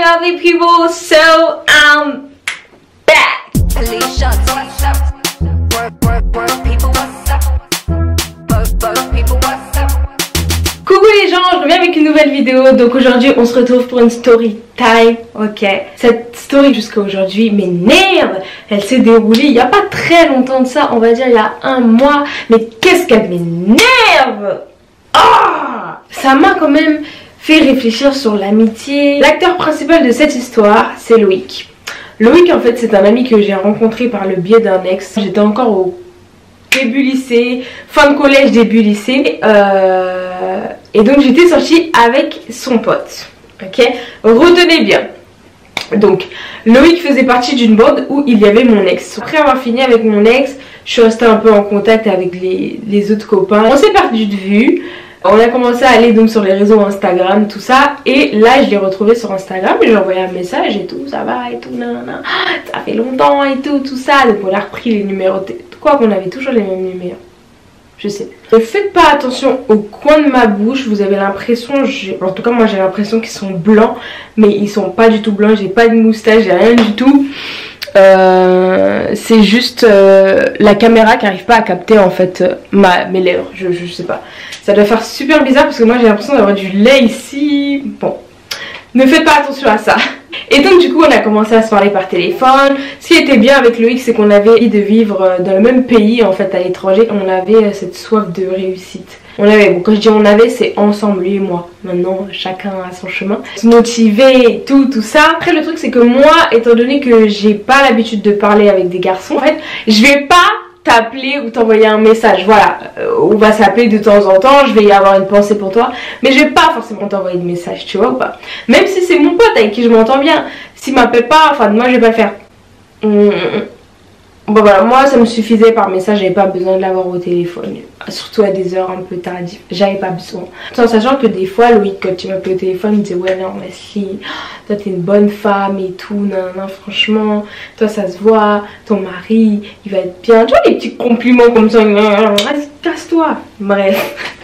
lovely people, so I'm back. Police shots, what's up? Work, people, what's up? Work, people, what's up? Coucou les gens, je reviens avec une nouvelle vidéo. Donc aujourd'hui on se retrouve pour une story time, ok. Cette story jusqu'à aujourd'hui m'énerve. Elle s'est déroulée il n'y a pas très longtemps de ça, on va dire il y a un mois. Mais qu'est-ce qu'elle m'énerve! Ah, ça m'a quand même fait réfléchir sur l'amitié. L'acteur principal de cette histoire, c'est Loïc. Loïc en fait c'est un ami que j'ai rencontré par le biais d'un ex. J'étais encore au début lycée, fin de collège, début lycée. Et donc j'étais sortie avec son pote. Ok, retenez bien. Donc Loïc faisait partie d'une bande où il y avait mon ex. Après avoir fini avec mon ex, je suis restée un peu en contact avec les autres copains. On s'est perdu de vue. On a commencé à aller donc sur les réseaux Instagram, tout ça. Et là je l'ai retrouvé sur Instagram. Et j'ai envoyé un message et tout, ça va et tout, nanana. Ça fait longtemps et tout, tout ça. Donc on a repris les numéros. Quoi qu'on avait toujours les mêmes numéros. Je sais. Ne faites pas attention au coin de ma bouche. Vous avez l'impression, en tout cas moi j'ai l'impression qu'ils sont blancs. Mais ils sont pas du tout blancs. J'ai pas de moustache, j'ai rien du tout. C'est juste la caméra qui n'arrive pas à capter en fait mes lèvres. Je sais pas. Ça doit faire super bizarre parce que moi j'ai l'impression d'avoir du lait ici. Bon, ne faites pas attention à ça. Et donc du coup on a commencé à se parler par téléphone. Ce qui était bien avec Loïc c'est qu'on avait envie de vivre dans le même pays en fait à l'étranger. On avait cette soif de réussite. On avait, bon quand je dis on avait c'est ensemble lui et moi. Maintenant chacun a son chemin. Se motiver et tout ça. Après le truc c'est que moi étant donné que j'ai pas l'habitude de parler avec des garçons, en fait je vais pas t'appeler ou t'envoyer un message. Voilà, on va s'appeler de temps en temps, je vais y avoir une pensée pour toi, mais je vais pas forcément t'envoyer de message, tu vois ou pas. Même si c'est mon pote avec qui je m'entends bien, s'il m'appelle pas, enfin moi je vais pas le faire. Bon voilà, moi ça me suffisait par message, j'avais pas besoin de l'avoir au téléphone, surtout à des heures un peu tardives, j'avais pas besoin. Tout en sachant que des fois Loïc quand tu m'appelles au téléphone il me disait ouais non Leslie, toi t'es une bonne femme et tout, non franchement, toi ça se voit, ton mari il va être bien, tu vois les petits compliments comme ça, casse-toi, bref.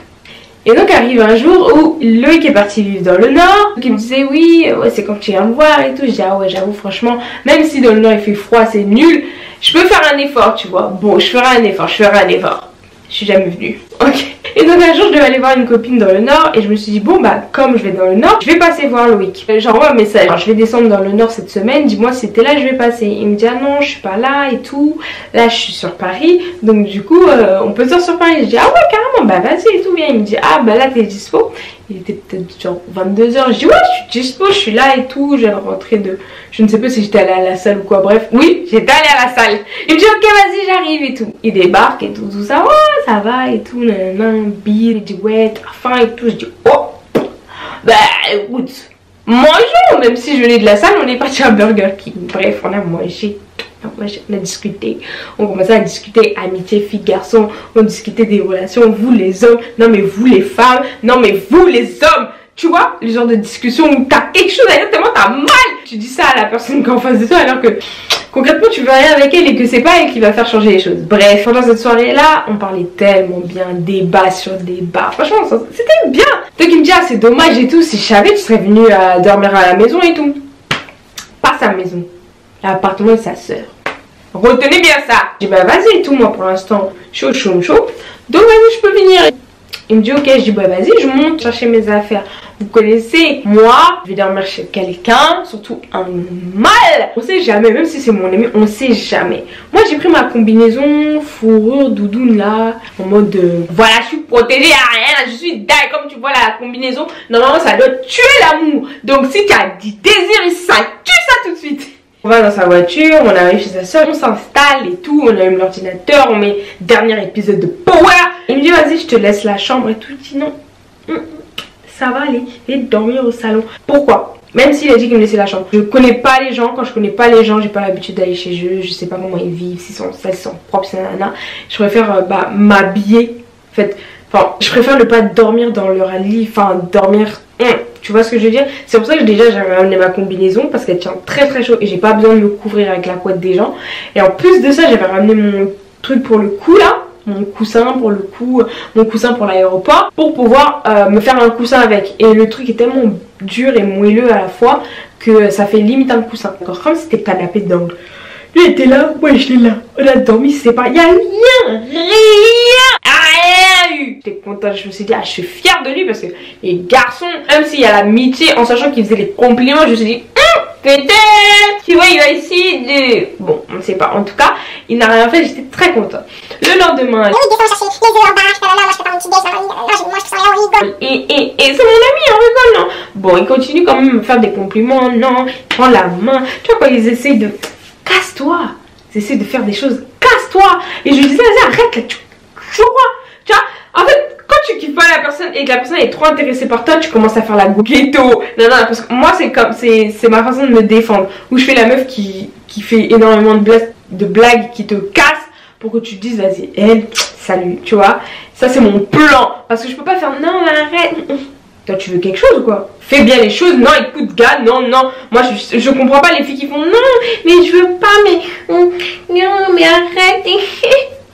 Et donc arrive un jour où Loïc est parti vivre dans le nord. Donc il me disait oui ouais, c'est quand tu viens me voir et tout. Je dis ah ouais j'avoue franchement même si dans le nord il fait froid c'est nul, je peux faire un effort tu vois. Bon je ferai un effort, je suis jamais venue. Ok. Et donc un jour je devais aller voir une copine dans le nord. Et je me suis dit bon bah comme je vais dans le nord, je vais passer voir Loïc. J'envoie un message, alors, je vais descendre dans le nord cette semaine, dis-moi si t'es là je vais passer. Il me dit ah non je suis pas là et tout. Là je suis sur Paris. Donc du coup on peut sortir sur Paris. Je dis ah ouais carrément bah vas-y et tout viens. Il me dit ah bah là t'es dispo. Il était peut-être genre 22h. Je dis ouais je suis dispo, je suis là et tout. J'ai rentré de... Je ne sais pas si j'étais allée à la salle ou quoi. Bref, oui j'étais allée à la salle. Il me dit ok vas-y j'arrive et tout. Il débarque et tout ça. Ouais ça va et tout. Nanana, bill. Il dit ouais t'as faim et tout. Je dis oh bah écoute mangeons. Même si je venais de la salle on est parti à Burger King. Bref on a mangé. On a discuté, on commençait à discuter amitié filles-garçons, on discutait des relations, vous les hommes, non mais vous les femmes, non mais vous les hommes, tu vois, le genre de discussion où t'as quelque chose à dire tellement t'as mal, tu dis ça à la personne qui est en face de toi alors que concrètement tu veux rien avec elle et que c'est pas elle qui va faire changer les choses. Bref, pendant cette soirée là on parlait tellement bien, débat sur débat, franchement c'était bien. Donc il me dit ah c'est dommage et tout, si je savais tu serais venu dormir à la maison et tout. Pas sa maison, l'appartement de sa soeur. Retenez bien ça. Je dis bah vas-y et tout, moi pour l'instant chaud. Donc vas-y je peux venir. Il me dit ok, je dis bah vas-y je monte chercher mes affaires. Vous connaissez, moi je vais dormir chez quelqu'un, surtout un mâle. On sait jamais, même si c'est mon ami, on sait jamais. Moi j'ai pris ma combinaison fourrure doudoune là, en mode voilà je suis protégée à rien, je suis die comme tu vois la combinaison. Normalement ça doit tuer l'amour. Donc si tu as du désir, ça tue ça tout de suite. On va dans sa voiture, on arrive chez sa soeur, on s'installe et tout, on allume l'ordinateur, on met dernier épisode de Power. Il me dit vas-y je te laisse la chambre et tout. Je dis non, ça va aller, je vais dormir au salon. Pourquoi? Même s'il a dit qu'il me laissait la chambre. Je connais pas les gens, quand je connais pas les gens, j'ai pas l'habitude d'aller chez eux, je sais pas comment ils vivent, s'ils sont sales, s'ils sont propres, c'est nanana. Je préfère m'habiller, en fait, enfin je préfère ne pas dormir dans leur lit, enfin dormir... Tu vois ce que je veux dire? C'est pour ça que déjà j'avais ramené ma combinaison parce qu'elle tient très chaud et j'ai pas besoin de me couvrir avec la couette des gens. Et en plus de ça j'avais ramené mon truc pour le cou là, mon coussin pour le coup, mon coussin pour l'aéroport, pour pouvoir me faire un coussin avec. Et le truc est tellement dur et moelleux à la fois que ça fait limite un coussin. Encore comme c'était canapé d'angle. Lui était là, moi j'étais là. On a dormi, c'est pas. Y'a rien eu. J'étais contente, je me suis dit, ah, je suis fière de lui parce que les garçons, même s'il y a l'amitié, en sachant qu'il faisait les compliments, je me suis dit, peut-être, tu vois, il va essayer de. Bon, on ne sait pas. En tout cas, il n'a rien fait, j'étais très contente. Le lendemain, et c'est mon ami, on rigole, non? Bon, il continue quand même à me faire des compliments, non, il prend la main. Tu vois, quand ils essayent de. Casse-toi! Ils essaient de faire des choses, casse-toi! Et je lui disais, vas-y, arrête là, tu vois? Tu vois, en fait, quand tu kiffes pas la personne et que la personne est trop intéressée par toi, tu commences à faire la ghetto. Non, parce que moi, c'est comme, c'est ma façon de me défendre. Où je fais la meuf qui fait énormément de blagues qui te cassent pour que tu te dises, vas-y, elle, salut, tu vois. Ça, c'est mon plan. Parce que je peux pas faire, non, arrête. Toi, tu veux quelque chose ou quoi? Fais bien les choses. Non, écoute, gars, non. Moi, je comprends pas les filles qui font, non, mais je veux pas, mais. Non, mais arrête.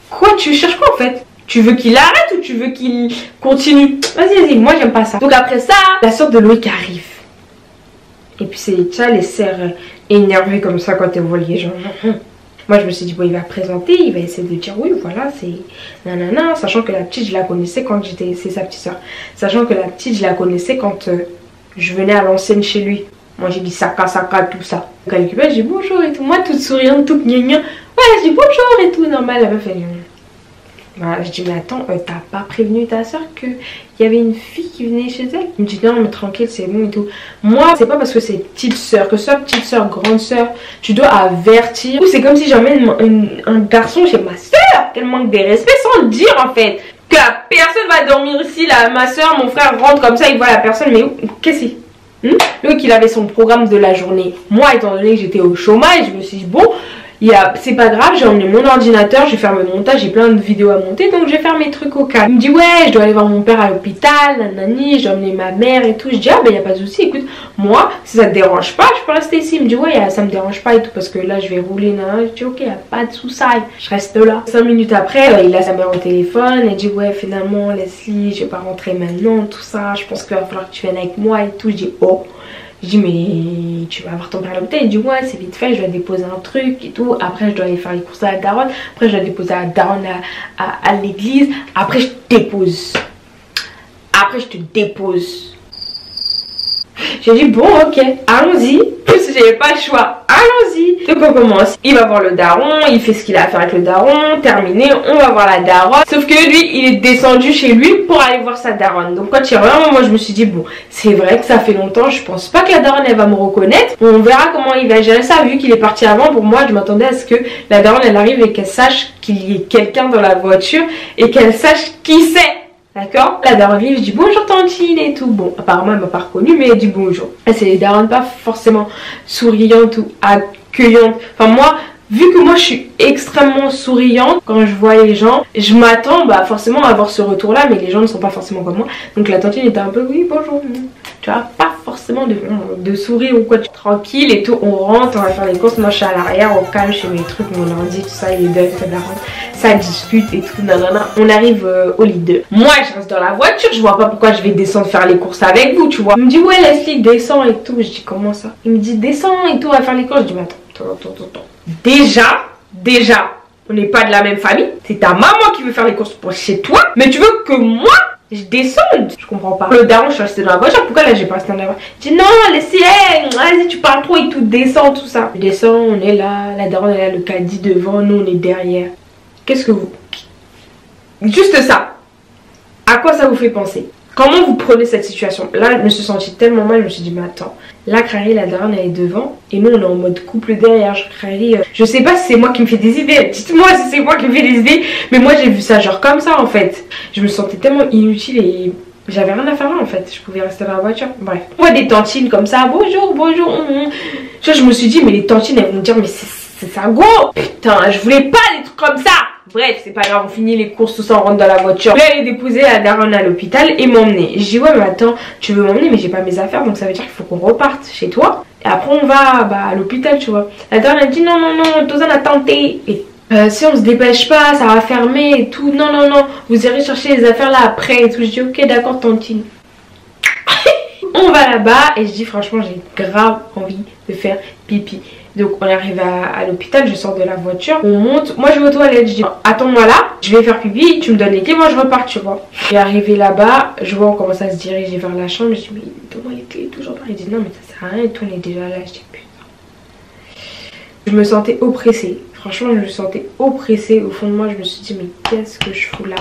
Quoi, tu cherches quoi en fait? Tu veux qu'il arrête ou tu veux qu'il continue? Vas-y, moi j'aime pas ça. Donc après ça, la sœur de Loïc arrive. Et puis c'est ça, les sœurs énervées comme ça quand elles voient les gens. Moi je me suis dit, bon, il va présenter, il va essayer de dire oui, voilà, c'est nanana. Sachant que la petite, je la connaissais quand j'étais. C'est sa petite soeur. Sachant que la petite, je la connaissais quand je venais à l'ancienne chez lui. Moi j'ai dit saka, tout ça. Donc elle récupère, je dis bonjour et tout. Moi toute souriante, toute gnagna. Ouais, je dis bonjour et tout, normal. La meuf elle. Voilà, je dis mais attends, t'as pas prévenu ta soeur qu'il y avait une fille qui venait chez elle? Il me dit non mais tranquille, c'est bon et tout. Moi c'est pas parce que c'est petite soeur, que ce soit petite soeur, grande soeur, tu dois avertir. Ou c'est comme si j'emmène un garçon chez ma soeur, qu'elle manque des respects sans dire en fait que la personne va dormir ici, ma soeur, mon frère rentre comme ça, il voit la personne, mais qu'est-ce que c'est? Lui qu'il avait son programme de la journée. Moi étant donné que j'étais au chômage, je me suis dit bon, c'est pas grave, j'ai emmené mon ordinateur, je vais faire mon montage, j'ai plein de vidéos à monter, donc je vais faire mes trucs au calme. Il me dit ouais, je dois aller voir mon père à l'hôpital, nanani, j'ai emmené ma mère et tout. Je dis ah ben y a pas de souci, écoute, moi si ça te dérange pas, je peux rester ici. Il me dit ouais, ça me dérange pas et tout parce que là je vais rouler, nanana. Je dis ok, y a pas de souci, je reste là. 5 minutes après, il a sa mère au téléphone, elle dit ouais finalement Leslie, je vais pas rentrer maintenant, tout ça, je pense qu'il va falloir que tu viennes avec moi et tout. Je dis oh. Je dis mais tu vas avoir ton père à l'hôpital? Il dit ouais c'est vite fait, je dois déposer un truc et tout. Après je dois aller faire les courses à la daronne. Après je dois déposer à la daronne à l'église. Après je dépose. Après je te dépose. J'ai dit bon ok, allons-y. Plus j'avais pas le choix, allons-y. Donc on commence, il va voir le daron, il fait ce qu'il a à faire avec le daron, terminé, on va voir la daronne. Sauf que lui, il est descendu chez lui pour aller voir sa daronne. Donc quand il revient, moi je me suis dit bon, c'est vrai que ça fait longtemps, je pense pas que la daronne elle va me reconnaître. On verra comment il va gérer ça, vu qu'il est parti avant. Pour moi, je m'attendais à ce que la daronne elle arrive et qu'elle sache qu'il y ait quelqu'un dans la voiture et qu'elle sache qui c'est. D'accord? La daronne arrive, je dis bonjour tantine et tout. Bon, apparemment elle m'a pas reconnue, mais elle dit bonjour. C'est les daronnes pas forcément souriantes ou accueillantes. Enfin moi, vu que moi je suis extrêmement souriante quand je vois les gens, je m'attends forcément à avoir ce retour là, mais les gens ne sont pas forcément comme moi. Donc la tantine était un peu oui bonjour. Tu vois, pas forcément de sourire ou quoi, tranquille et tout. On rentre, on va faire les courses, moi je suis à l'arrière, au calme, je fais mes trucs, mon ordi, tout ça, il est de la daronne, ça discute et tout, nanana. On arrive au lit 2. Moi je reste dans la voiture, je vois pas pourquoi je vais descendre faire les courses avec vous, tu vois. Il me dit ouais Leslie descends et tout, je dis comment ça? Il me dit descends et tout, on va faire les courses, je dis mais attends. Déjà, on n'est pas de la même famille, c'est ta maman qui veut faire les courses pour chez toi, mais tu veux que moi je descende? Je comprends pas. Le daron, je suis restée dans la voiture. Pourquoi là j'ai pas resté dans la voiture? Je dis non, laissez, vas-y, tu parles trop et tout, descends, tout ça. Je descends, on est là, la daronne elle a le caddie devant, nous on est derrière. Qu'est-ce que vous. Juste ça. À quoi ça vous fait penser? Comment vous prenez cette situation? Là, je me suis sentie tellement mal, je me suis dit, mais attends. Là, Crary, la daronne, elle est devant. Et nous, on est en mode couple derrière. Crary, je sais pas si c'est moi qui me fais des idées. Dites-moi si c'est moi qui me fais des idées. Mais moi, j'ai vu ça genre comme ça, en fait. Je me sentais tellement inutile et j'avais rien à faire là, en fait. Je pouvais rester dans la voiture. Bref. On voit des tantines comme ça. Bonjour. Je me suis dit, mais les tantines, elles vont me dire, mais c'est ça, go. Putain, je voulais pas des trucs comme ça. Bref, c'est pas grave, on finit les courses, tout ça, on rentre dans la voiture. Là, elle est déposée la daronne à l'hôpital et m'emmener. Je dis, ouais, mais attends, tu veux m'emmener, mais j'ai pas mes affaires, donc ça veut dire qu'il faut qu'on reparte chez toi. Et après, on va à l'hôpital, tu vois. La daronne, elle dit, non, Tozan a tenté. Et Si on se dépêche pas, ça va fermer et tout. Non, non, non, vous irez chercher les affaires là après et tout. Je dis ok, d'accord, tantine. On va là-bas et je dis franchement, j'ai grave envie de faire pipi. Donc on arrive à l'hôpital, je sors de la voiture, on monte, moi je vais aux toilettes, je dis attends-moi là, je vais faire pipi, tu me donnes les clés, moi je repars, tu vois. Et arrivé là-bas, je vois on commence à se diriger vers la chambre, je dis mais donne-moi les clés, toujours pas. Il dit non mais ça sert à rien, tout on est déjà là. Je dis putain. Je me sentais oppressée, franchement je me sentais oppressée au fond de moi, je me suis dit mais qu'est-ce que je fous là?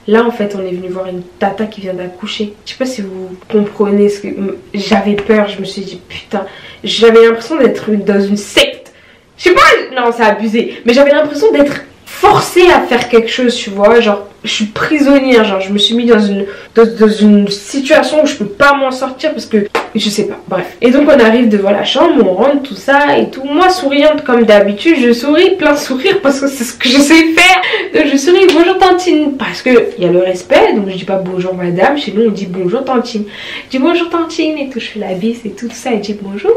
Là en fait on est venu voir une tata qui vient d'accoucher. Je sais pas si vous comprenez ce que... J'avais peur, je me suis dit putain. J'avais l'impression d'être dans une secte. Je sais pas, non c'est abusé. Mais j'avais l'impression d'être forcée à faire quelque chose, tu vois. Genre je suis prisonnière, genre je me suis mis dans une situation où je peux pas m'en sortir parce que... Je sais pas, bref. Et donc on arrive devant la chambre, on rentre, tout ça et tout. Moi souriante comme d'habitude, je souris, plein sourire parce que c'est ce que je sais faire. Donc je souris, bonjour tantine, parce que il y a le respect, donc je dis pas bonjour madame, chez nous on dit bonjour tantine. Je dis bonjour tantine et tout, je fais la bise et tout ça, et je dis bonjour.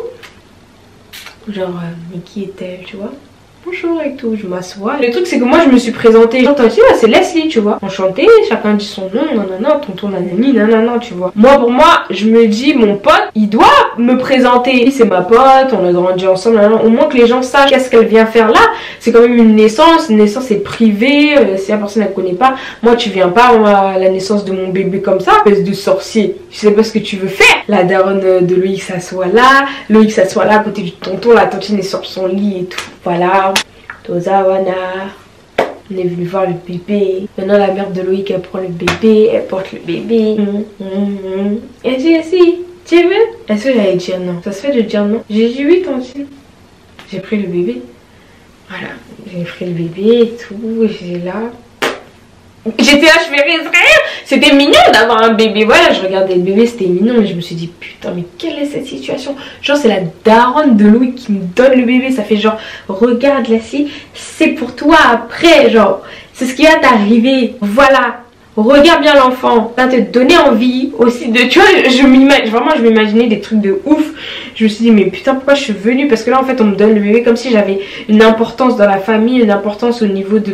Genre, mais qui est-elle, tu vois? Bonjour et tout, je m'assois. Le truc c'est que moi je me suis présentée, genre tantine, c'est Leslie, tu vois. Enchanté, chacun dit son nom, nanana, tonton nanani, nanana, tu vois. Moi pour moi, je me dis mon pote, il doit me présenter. C'est ma pote, on a grandi ensemble, nanana. Au moins que les gens sachent qu'est-ce qu'elle vient faire là. C'est quand même une naissance est privée, si la personne ne connaît pas. Moi tu viens pas à la naissance de mon bébé comme ça, espèce de sorcier. Je sais pas ce que tu veux faire. La daronne de Loïc s'assoit là, Loïc s'assoit là à côté du tonton, la tantine est sur son lit et tout. Voilà. Tozawana, on est venu voir le bébé. Maintenant la mère de Loïc elle prend le bébé, elle porte le bébé. Elle dit si, tu veux? Est-ce que j'allais dire non? Ça se fait de dire non? J'ai dit oui tantine. J'ai pris le bébé. Voilà, j'ai pris le bébé et tout, j'ai là. J'étais là, je fais rire. C'était mignon d'avoir un bébé. Voilà, je regardais le bébé, c'était mignon. Mais je me suis dit, putain, mais quelle est cette situation? Genre, c'est la daronne de Louis qui me donne le bébé. Ça fait genre, regarde Leslie, c'est pour toi après. Genre, c'est ce qui va t'arriver. Voilà. Regarde bien l'enfant, ça va te donner envie aussi de... Tu vois, je m'imaginais des trucs de ouf. Je me suis dit, mais putain, pourquoi je suis venue? Parce que là, en fait, on me donne le bébé comme si j'avais une importance dans la famille, une importance au niveau de...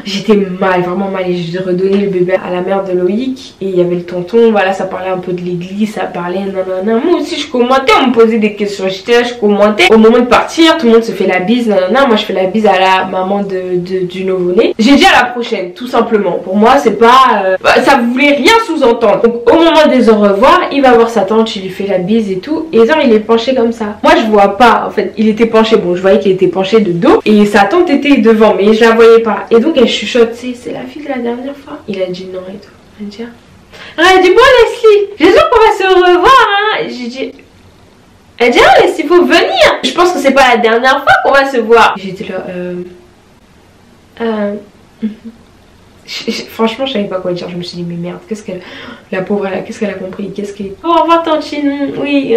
J'étais mal, vraiment mal. Et j'ai redonné le bébé à la mère de Loïc. Et il y avait le tonton, voilà, ça parlait un peu de l'église, ça parlait... Nanana. Moi aussi, je commentais, on me posait des questions. J'étais là, je commentais. Au moment de partir, tout le monde se fait la bise, nanana. Moi, je fais la bise à la maman du nouveau-né. J'ai dit à la prochaine, tout simplement. Pour moi, c'est pas... ça voulait rien sous-entendre. Donc, au moment des au revoir, il va voir sa tante, il lui fait la bise et tout. Et genre, il est penché comme ça. Moi, je vois pas. En fait, il était penché. Bon, je voyais qu'il était penché de dos. Et sa tante était devant, mais je la voyais pas. Et donc, elle chuchote. C'est la fille de la dernière fois. Il a dit non et tout. Elle dit, elle a dit bon, Leslie, j'espère qu'on va se revoir. Hein. J'ai dit... Elle dit ah, Leslie, il faut venir. Je pense que c'est pas la dernière fois qu'on va se voir. J'étais là... Franchement, je savais pas quoi dire. Je me suis dit, mais merde, qu'est-ce qu'elle. La pauvre, qu'est-ce qu'elle a compris? Qu'est-ce qu'elle. Oh, au revoir, tantine. Oui.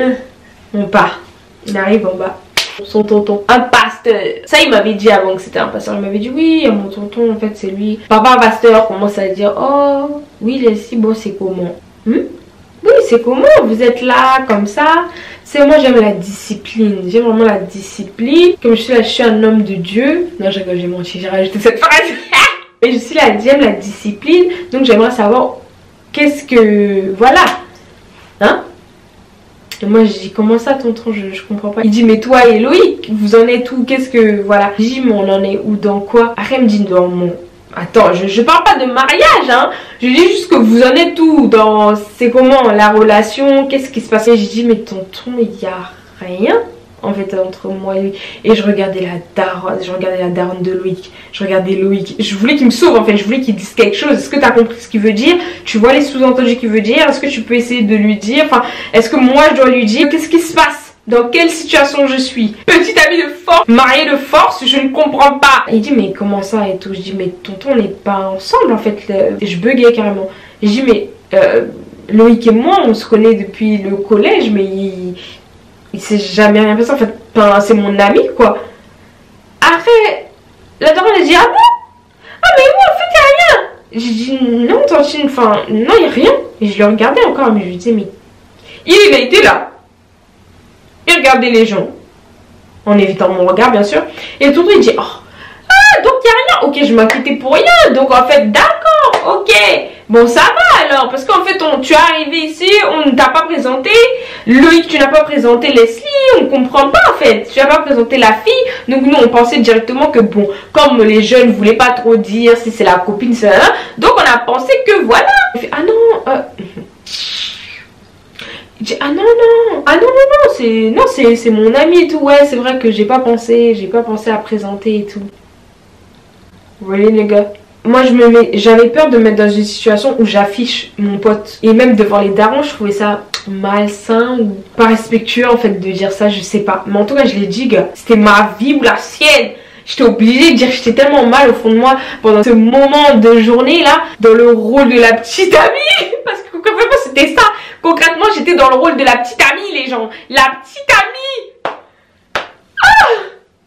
On part. Il arrive en bas. Son tonton, un pasteur. Ça, il m'avait dit avant que c'était un pasteur. Il m'avait dit, oui, mon tonton, en fait, c'est lui. Papa, pasteur, commence à dire, oh, oui, Leslie, bon, c'est comment? Oui, c'est comment? Vous êtes là, comme ça. C'est moi, j'aime la discipline. J'aime vraiment la discipline. Comme je suis un homme de Dieu. Non, j'ai menti, j'ai rajouté cette phrase. Mais je suis j'aime la discipline, donc j'aimerais savoir qu'est-ce que... Voilà. Hein? Et moi je dis, comment ça tonton, je comprends pas. Il dit, mais toi et Loïc, vous en êtes où? Qu'est-ce que... Voilà. Je dis, mais on en est où? Dans quoi? Après il me dit, dans mon... Attends, je parle pas de mariage, hein. Je dis juste que vous en êtes où? Dans... C'est comment la relation? Qu'est-ce qui se passe? Et je dis, mais tonton, il y a rien en fait entre moi et lui. Et je regardais la daronne de Loïc. Je regardais Loïc. Je voulais qu'il me sauve en fait. Je voulais qu'il dise quelque chose. Est-ce que tu as compris ce qu'il veut dire? Tu vois les sous-entendus qu'il veut dire? Est-ce que tu peux essayer de lui dire? Enfin, est-ce que moi je dois lui dire? Qu'est-ce qui se passe? Dans quelle situation je suis? Petite amie de force, mariée de force, je ne comprends pas. Il dit mais comment ça et tout? Je dis mais tonton on n'est pas ensemble en fait. Et je buguais carrément. Je dis mais Loïc et moi on se connaît depuis le collège mais il s'est jamais rien passé en fait. Enfin, c'est mon ami quoi. Après la daronne elle dit ah bon? Ah mais moi en fait y'a rien. J'ai dit non tantine, enfin non y'a rien. Et je le regardais encore mais je lui disais mais il a été là. Il regardait les gens en évitant mon regard bien sûr. Et le tonton il dit oh ah donc il n'y a rien. Ok, je m'inquiétais pour rien. Donc en fait, d'accord, ok. Bon, ça va alors. Parce qu'en fait, tu es arrivé ici, on ne t'a pas présenté. Loïc, tu n'as pas présenté Leslie. On ne comprend pas en fait. Tu n'as pas présenté la fille. Donc nous, on pensait directement que bon, comme les jeunes ne voulaient pas trop dire si c'est la copine, c'est là. Donc on a pensé que voilà. Ah non, ah non, c'est mon ami et tout. Ouais, c'est vrai que j'ai pas pensé à présenter et tout. Really les gars. Moi j'avais peur de me mettre dans une situation où j'affiche mon pote. Et même devant les darons, je trouvais ça malsain ou pas respectueux en fait de dire ça, je sais pas. Mais en tout cas, je l'ai dit, gars. C'était ma vie ou la sienne. J'étais obligée de dire que j'étais tellement mal au fond de moi pendant ce moment de journée là, dans le rôle de la petite amie. Parce que concrètement c'était ça. Concrètement j'étais dans le rôle de la petite amie les gens. La petite amie. Ah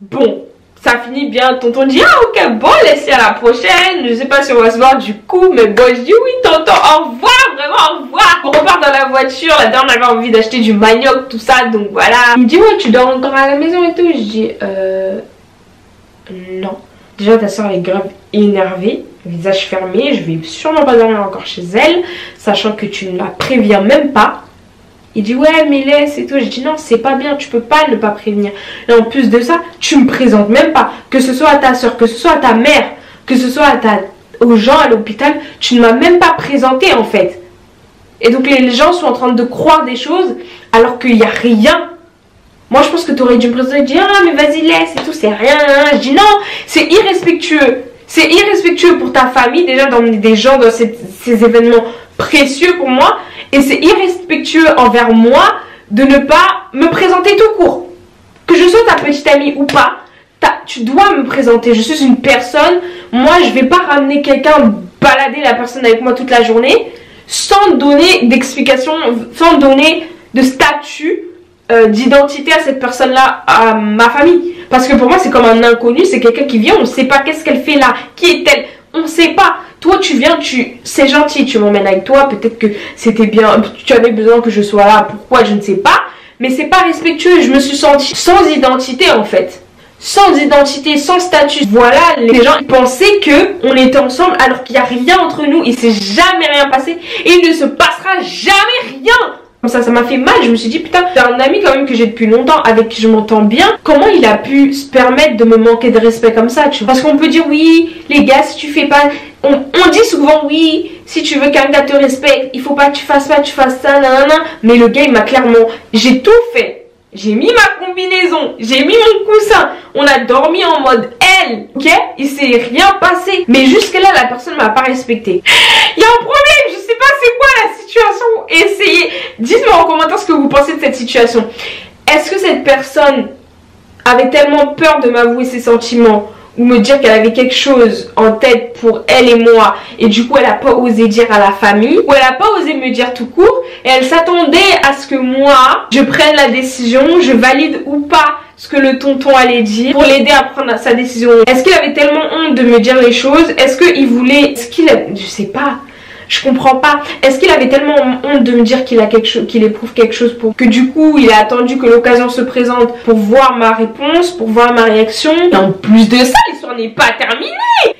bon, ça finit bien. Tonton dit ah ok bon laissez à la prochaine. Je sais pas si on va se voir du coup. Mais bon je dis oui tonton au revoir. Vraiment au revoir. On repart dans la voiture. La dame avait envie d'acheter du manioc tout ça. Donc voilà. Il me dit ouais tu dors encore à la maison et tout. Je dis non. Déjà ta soeur est grave énervée, visage fermé, je vais sûrement pas dormir encore chez elle, sachant que tu ne la préviens même pas. Il dit ouais mais laisse et tout, je dis non c'est pas bien, tu peux pas ne pas prévenir. Et en plus de ça, tu me présentes même pas, que ce soit à ta soeur, que ce soit à ta mère, que ce soit aux gens à l'hôpital, tu ne m'as même pas présenté en fait. Et donc les gens sont en train de croire des choses alors qu'il n'y a rien. Moi je pense que tu aurais dû me présenter et dire ah mais vas-y laisse et tout, c'est rien. Je dis non, c'est irrespectueux. C'est irrespectueux pour ta famille déjà d'emmener des gens dans ces événements précieux pour moi. Et c'est irrespectueux envers moi de ne pas me présenter tout court. Que je sois ta petite amie ou pas, tu dois me présenter. Je suis une personne, moi je vais pas ramener quelqu'un balader la personne avec moi toute la journée sans donner d'explication, sans donner de statut d'identité à cette personne-là, à ma famille. Parce que pour moi, c'est comme un inconnu, c'est quelqu'un qui vient, on ne sait pas qu'est-ce qu'elle fait là, qui est-elle, on ne sait pas. Toi, tu viens, c'est gentil, tu m'emmènes avec toi, peut-être que c'était bien, tu avais besoin que je sois là, pourquoi, je ne sais pas. Mais c'est pas respectueux, je me suis sentie sans identité en fait. Sans identité, sans statut. Voilà, les gens pensaient qu'on était ensemble alors qu'il n'y a rien entre nous, il ne s'est jamais rien passé et il ne se passera jamais rien. Comme ça m'a fait mal, je me suis dit putain, c'est un ami quand même que j'ai depuis longtemps, avec qui je m'entends bien, comment il a pu se permettre de me manquer de respect comme ça, tu vois. Parce qu'on peut dire oui, les gars, si tu fais pas, on dit souvent oui, si tu veux qu'un gars te respecte, il faut pas que tu fasses ça, nanana. Mais le gars il m'a clairement, j'ai tout fait. J'ai mis ma combinaison, j'ai mis mon coussin, on a dormi en mode L, ok. Il s'est rien passé, mais jusque là la personne m'a pas respecté. Il y a un problème, je sais pas c'est quoi la situation. Essayez, dites-moi en commentaire ce que vous pensez de cette situation. Est-ce que cette personne avait tellement peur de m'avouer ses sentiments ou me dire qu'elle avait quelque chose en tête pour elle et moi et du coup elle n'a pas osé dire à la famille, ou elle n'a pas osé me dire tout court et elle s'attendait à ce que moi je prenne la décision, je valide ou pas ce que le tonton allait dire pour l'aider à prendre sa décision. Est-ce qu'il avait tellement honte de me dire les choses? Est-ce qu'il voulait, je sais pas, je comprends pas. Est-ce qu'il avait tellement honte de me dire qu'il a quelque chose, qu'il éprouve quelque chose pour que du coup il a attendu que l'occasion se présente pour voir ma réponse, pour voir ma réaction. Et en plus de ça, l'histoire n'est pas terminée.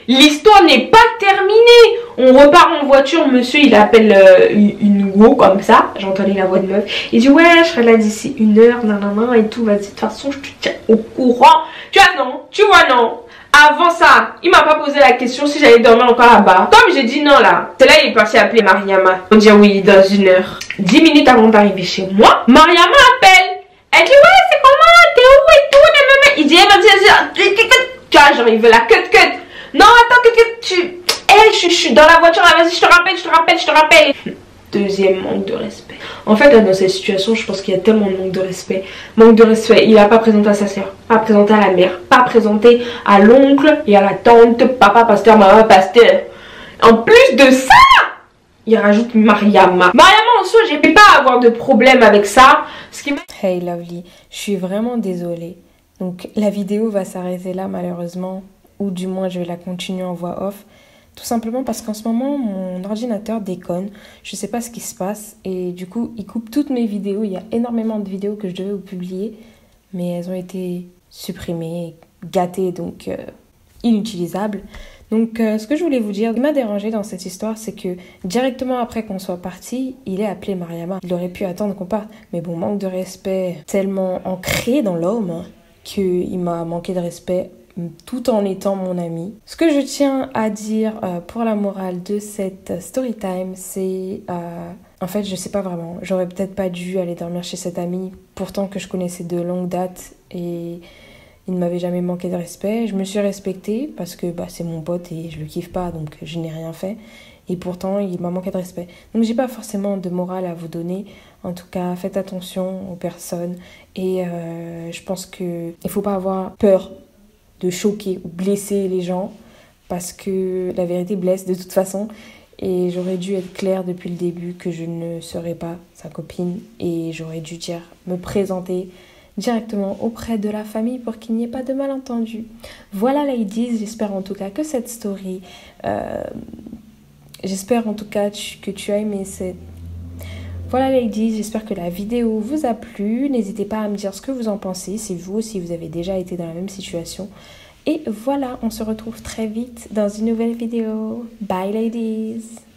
L'histoire n'est pas terminée. On repart en voiture, monsieur il appelle une go comme ça. J'entendais la voix de meuf. Il dit ouais je serai là d'ici 1 heure, nanana et tout. Vas-y de toute façon je te tiens au courant. Tu vois non, tu vois non. Avant ça, il m'a pas posé la question si j'allais dormir encore là-bas. Comme j'ai dit non là, c'est là il est parti appeler Mariama. On dit oui dans 1 heure. 10 minutes avant d'arriver chez moi, Mariama appelle. Elle dit ouais c'est comment, t'es où et tout. Il dit vas-y, tu vois genre il veut la cut. Non attends je suis dans la voiture là, vas-y je te rappelle. Deuxième manque de respect. En fait là, dans cette situation je pense qu'il y a tellement de manque de respect. Manque de respect, il n'a pas présenté à sa soeur, pas présenté à la mère, pas présenté à l'oncle et à la tante, papa pasteur, maman pasteur. En plus de ça, il rajoute Mariama. Mariama en soi, j'ai pas à avoir de problème avec ça. Hey Lovely, je suis vraiment désolée. Donc la vidéo va s'arrêter là malheureusement, ou du moins je vais la continuer en voix off. Tout simplement parce qu'en ce moment, mon ordinateur déconne. Je sais pas ce qui se passe. Et du coup, il coupe toutes mes vidéos. Il y a énormément de vidéos que je devais vous publier. Mais elles ont été supprimées, gâtées. Donc inutilisable. Donc ce que je voulais vous dire, ce qui m'a dérangé dans cette histoire, c'est que directement après qu'on soit parti, il est appelé Mariama. Il aurait pu attendre qu'on parte, mais bon, manque de respect tellement ancré dans l'homme qu'il m'a manqué de respect tout en étant mon ami. Ce que je tiens à dire pour la morale de cette story time, c'est... en fait, je sais pas vraiment. J'aurais peut-être pas dû aller dormir chez cet ami, pourtant que je connaissais de longue date et il ne m'avait jamais manqué de respect. Je me suis respectée parce que c'est mon pote et je le kiffe pas, donc je n'ai rien fait. Et pourtant, il m'a manqué de respect. Donc j'ai pas forcément de morale à vous donner. En tout cas, faites attention aux personnes. Et je pense qu'il faut pas avoir peur de choquer ou blesser les gens, parce que la vérité blesse de toute façon. Et j'aurais dû être claire depuis le début que je ne serais pas sa copine, et j'aurais dû me présenter directement auprès de la famille pour qu'il n'y ait pas de malentendu. Voilà ladies, j'espère en tout cas que cette story, j'espère en tout cas que tu as aimé cette... Voilà ladies, j'espère que la vidéo vous a plu. N'hésitez pas à me dire ce que vous en pensez, si vous aussi vous avez déjà été dans la même situation. Et voilà, on se retrouve très vite dans une nouvelle vidéo. Bye ladies!